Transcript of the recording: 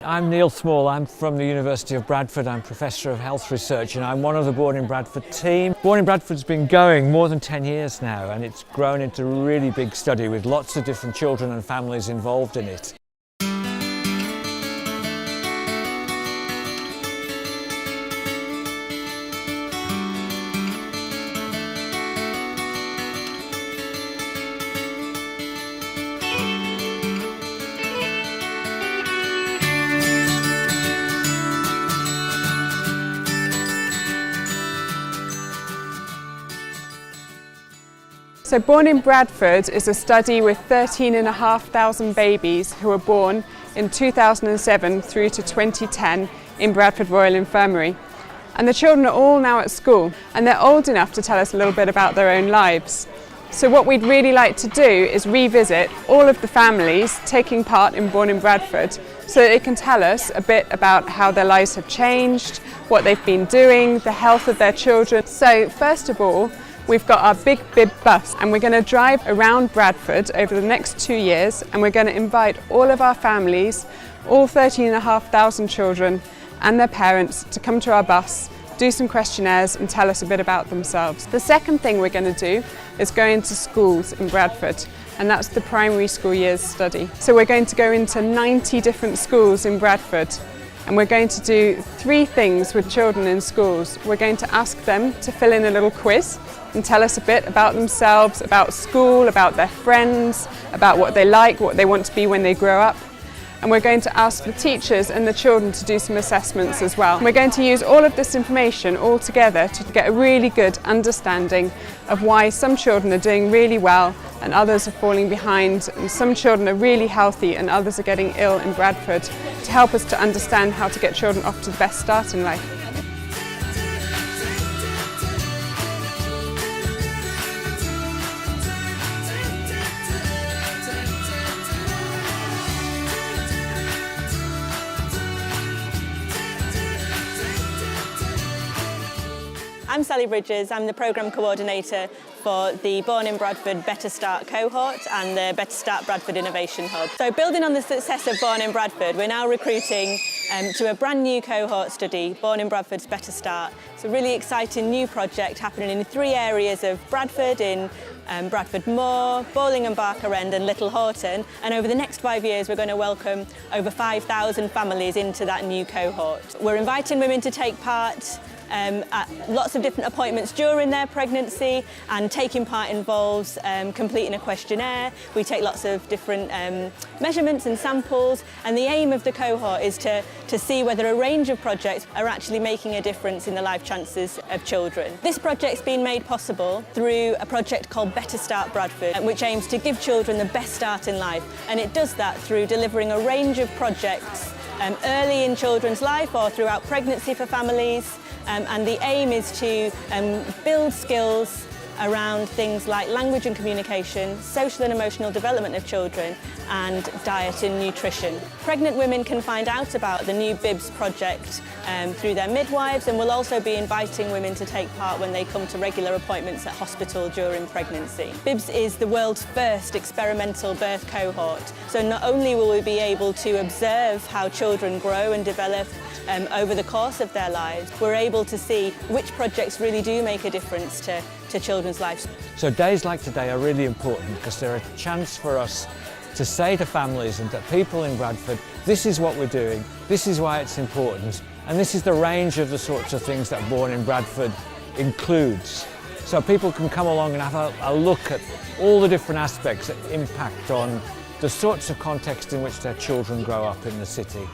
I'm Neil Small, I'm from the University of Bradford, I'm Professor of Health Research and I'm one of the Born in Bradford team. Born in Bradford's been going more than 10 years now and it's grown into a really big study with lots of different children and families involved in it. So Born in Bradford is a study with 13,500 babies who were born in 2007 through to 2010 in Bradford Royal Infirmary. And the children are all now at school and they're old enough to tell us a little bit about their own lives. So what we'd really like to do is revisit all of the families taking part in Born in Bradford so that they can tell us a bit about how their lives have changed, what they've been doing, the health of their children. So first of all, we've got our big bib bus and we're going to drive around Bradford over the next 2 years and we're going to invite all of our families, all 13,500 children and their parents to come to our bus, do some questionnaires and tell us a bit about themselves. The second thing we're going to do is go into schools in Bradford and that's the primary school years study. So we're going to go into 90 different schools in Bradford. And we're going to do 3 things with children in schools. We're going to ask them to fill in a little quiz and tell us a bit about themselves, about school, about their friends, about what they like, what they want to be when they grow up. And we're going to ask the teachers and the children to do some assessments as well. We're going to use all of this information all together to get a really good understanding of why some children are doing really well and others are falling behind, and some children are really healthy and others are getting ill in Bradford, to help us to understand how to get children off to the best start in life. I'm Sally Bridges, I'm the Programme Coordinator for the Born in Bradford Better Start Cohort and the Better Start Bradford Innovation Hub. So building on the success of Born in Bradford, we're now recruiting to a brand new cohort study, Born in Bradford's Better Start. It's a really exciting new project happening in 3 areas of Bradford, in Bradford Moor, Bowling and Barker End and Little Horton, and over the next 5 years we're going to welcome over 5,000 families into that new cohort. We're inviting women to take part at lots of different appointments during their pregnancy, and taking part involves completing a questionnaire. We take lots of different measurements and samples, and the aim of the cohort is to see whether a range of projects are actually making a difference in the life chances of children. This project's been made possible through a project called Better Start Bradford, which aims to give children the best start in life, and it does that through delivering a range of projects early in children's life or throughout pregnancy for families. And the aim is to build skills around things like language and communication, social and emotional development of children, and diet and nutrition. Pregnant women can find out about the new BIBS project through their midwives, and we'll also be inviting women to take part when they come to regular appointments at hospital during pregnancy. BIBS is the world's first experimental birth cohort, so not only will we be able to observe how children grow and develop over the course of their lives, we're able to see which projects really do make a difference to children's lives. So days like today are really important because they're a chance for us to say to families and to people in Bradford, this is what we're doing, this is why it's important, and this is the range of the sorts of things that Born in Bradford includes. So people can come along and have a look at all the different aspects that impact on the sorts of context in which their children grow up in the city.